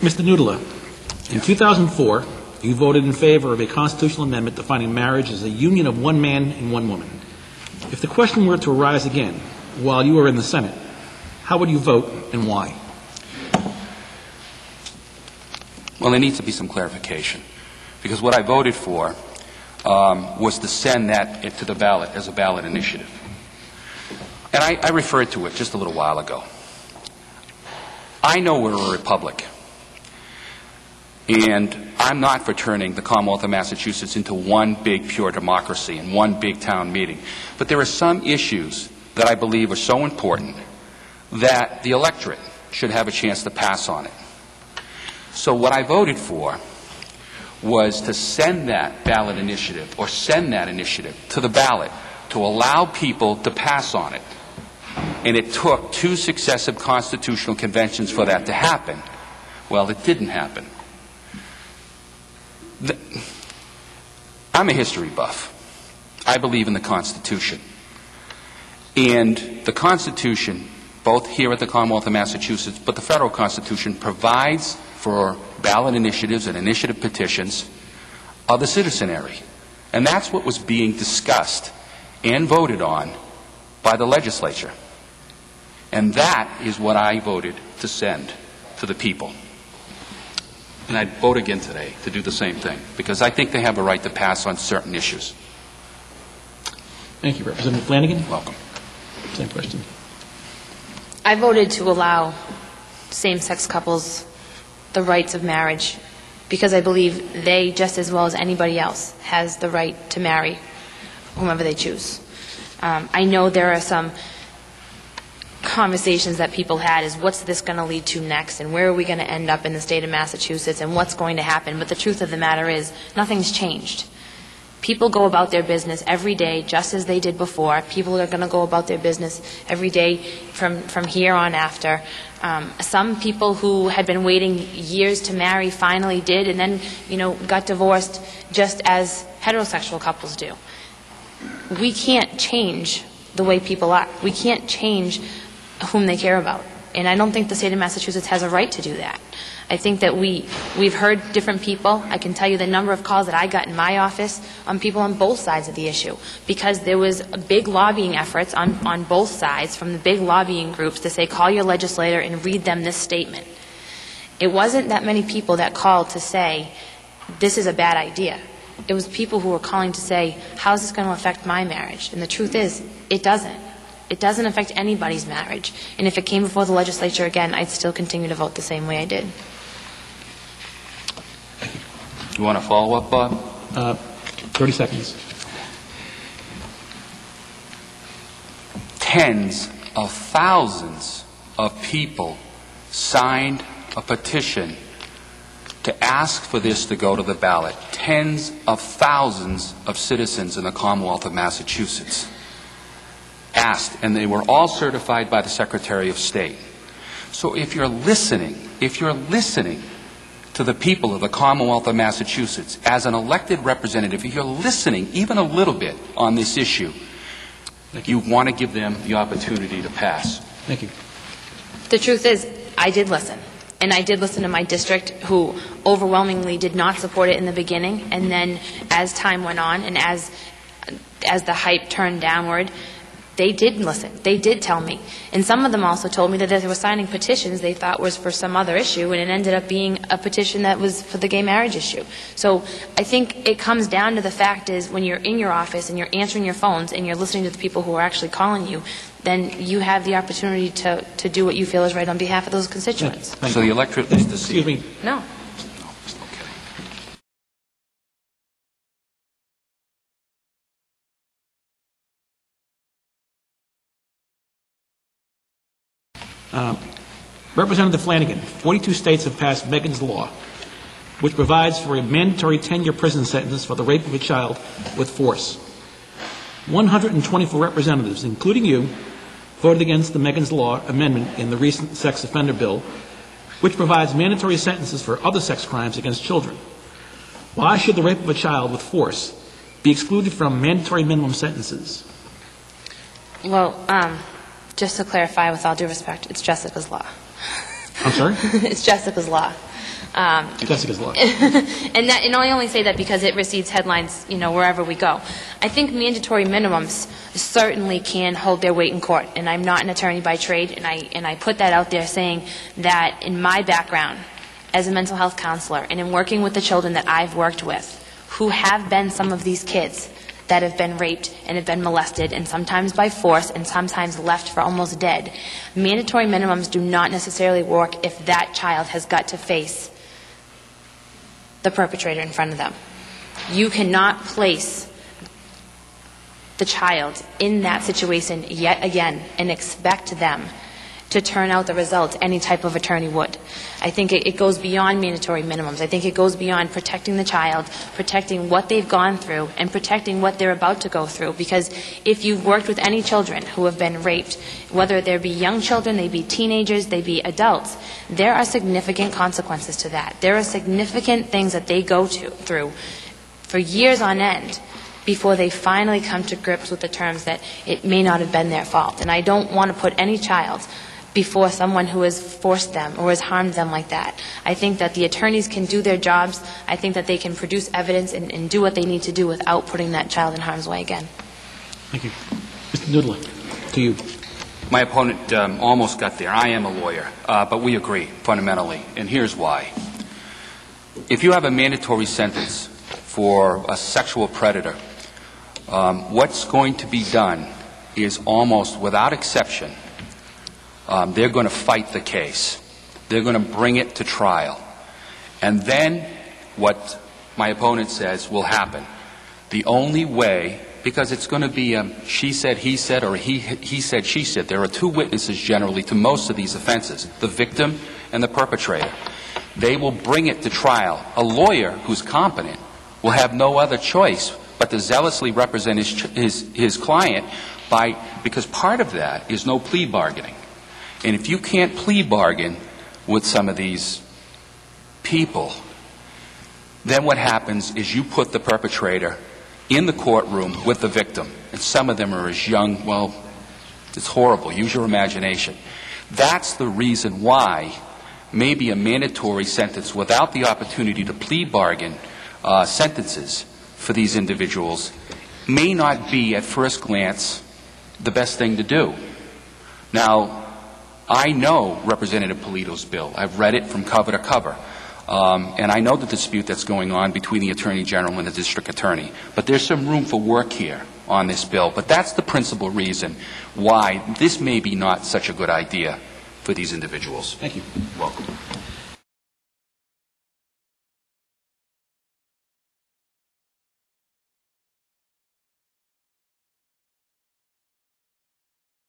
Mr. Knuuttila, in 2004, you voted in favor of a constitutional amendment defining marriage as a union of one man and one woman. If the question were to arise again while you were in the Senate, how would you vote and why? Well, there needs to be some clarification, because what I voted for was to send that to the ballot as a ballot initiative. And I referred to it just a little while ago. I know we're a republic, and I'm not for turning the Commonwealth of Massachusetts into one big pure democracy and one big town meeting. But there are some issues that I believe are so important that the electorate should have a chance to pass on it. So what I voted for was to send that ballot initiative, or send that initiative to the ballot to allow people to pass on it. And it took 2 successive constitutional conventions for that to happen. Well, it didn't happen. I'm a history buff. I believe in the Constitution. And the Constitution, both here at the Commonwealth of Massachusetts, but the federal Constitution, provides for ballot initiatives and initiative petitions of the citizenry. And that's what was being discussed and voted on by the legislature. And that is what I voted to send to the people. And I'd vote again today to do the same thing, because I think they have a right to pass on certain issues. Thank you. Representative Flanagan? Welcome. Same question. I voted to allow same-sex couples the rights of marriage because I believe they, just as well as anybody else, has the right to marry whomever they choose. I know there are some conversations that people had is what's this going to lead to next, and where are we going to end up in the state of Massachusetts, and what's going to happen. But the truth of the matter is nothing's changed. People go about their business every day just as they did before. People are going to go about their business every day from here on after. Some people who had been waiting years to marry finally did, and then got divorced just as heterosexual couples do. We can't change the way people are. We can't change whom they care about. And I don't think the state of Massachusetts has a right to do that. I think that we've heard different people. I can tell you the number of calls that I got in my office on people on both sides of the issue, because there was big lobbying efforts on both sides from the big lobbying groups to say, call your legislator and read them this statement. It wasn't that many people that called to say, this is a bad idea. It was people who were calling to say, how is this going to affect my marriage? And the truth is, it doesn't. It doesn't affect anybody's marriage. And if it came before the legislature again, I'd still continue to vote the same way I did. You want to follow up, Bob? 30 seconds. Tens of thousands of people signed a petition to ask for this to go to the ballot. Tens of thousands of citizens in the Commonwealth of Massachusetts asked, and they were all certified by the Secretary of State. So if you're listening to the people of the Commonwealth of Massachusetts as an elected representative, if you're listening even a little bit on this issue, you want to give them the opportunity to pass. Thank you. The truth is, I did listen. And I did listen to my district, who overwhelmingly did not support it in the beginning. And then as time went on and as the hype turned downward, they did listen. They did tell me. And some of them also told me that they were signing petitions they thought was for some other issue, and it ended up being a petition that was for the gay marriage issue. So I think it comes down to the fact is when you're in your office and you're answering your phones and you're listening to the people who are actually calling you, then you have the opportunity to do what you feel is right on behalf of those constituents. So the electorate is deceived. Excuse me. No. Representative Flanagan, 42 states have passed Megan's Law, which provides for a mandatory 10-year prison sentence for the rape of a child with force. 124 representatives, including you, voted against the Megan's Law amendment in the recent sex offender bill, which provides mandatory sentences for other sex crimes against children. Why should the rape of a child with force be excluded from mandatory minimum sentences? Well, just to clarify, with all due respect, it's Jessica's law. I'm sorry? It's Jessica's law. Jessica's law. And I only say that because it receives headlines, wherever we go. I think mandatory minimums certainly can hold their weight in court, and I'm not an attorney by trade, and I put that out there saying that in my background as a mental health counselor and in working with the children that I've worked with, who have been some of these kids that have been raped and have been molested, and sometimes by force and sometimes left for almost dead, mandatory minimums do not necessarily work if that child has got to face the perpetrator in front of them. You cannot place the child in that situation yet again and expect them to turn out the result any type of attorney would. I think it goes beyond mandatory minimums. I think it goes beyond protecting the child, protecting what they've gone through, and protecting what they're about to go through. Because if you've worked with any children who have been raped, whether they be young children, they be teenagers, they be adults, there are significant consequences to that. There are significant things that they go through for years on end before they finally come to grips with the terms that it may not have been their fault. And I don't want to put any child before someone who has forced them or has harmed them like that. I think that the attorneys can do their jobs. I think that they can produce evidence and do what they need to do without putting that child in harm's way again. Thank you. Mr. Knuuttila, to you. My opponent almost got there. I am a lawyer, but we agree fundamentally, and here's why. If you have a mandatory sentence for a sexual predator, what's going to be done is almost without exception, they're going to fight the case. They're going to bring it to trial. And then what my opponent says will happen. The only way, because it's going to be she said, he said, or he said, she said. There are two witnesses generally to most of these offenses, the victim and the perpetrator. They will bring it to trial. A lawyer who's competent will have no other choice but to zealously represent his client because part of that is no plea bargaining. And if you can't plea bargain with some of these people, then what happens is you put the perpetrator in the courtroom with the victim. And some of them are as young, well, it's horrible. Use your imagination. That's the reason why maybe a mandatory sentence without the opportunity to plea bargain sentences for these individuals may not be, at first glance, the best thing to do. Now, I know Representative Polito's bill. I've read it from cover to cover. And I know the dispute that's going on between the Attorney General and the District Attorney. But there's some room for work here on this bill. But that's the principal reason why this may be not such a good idea for these individuals. Thank you. Welcome.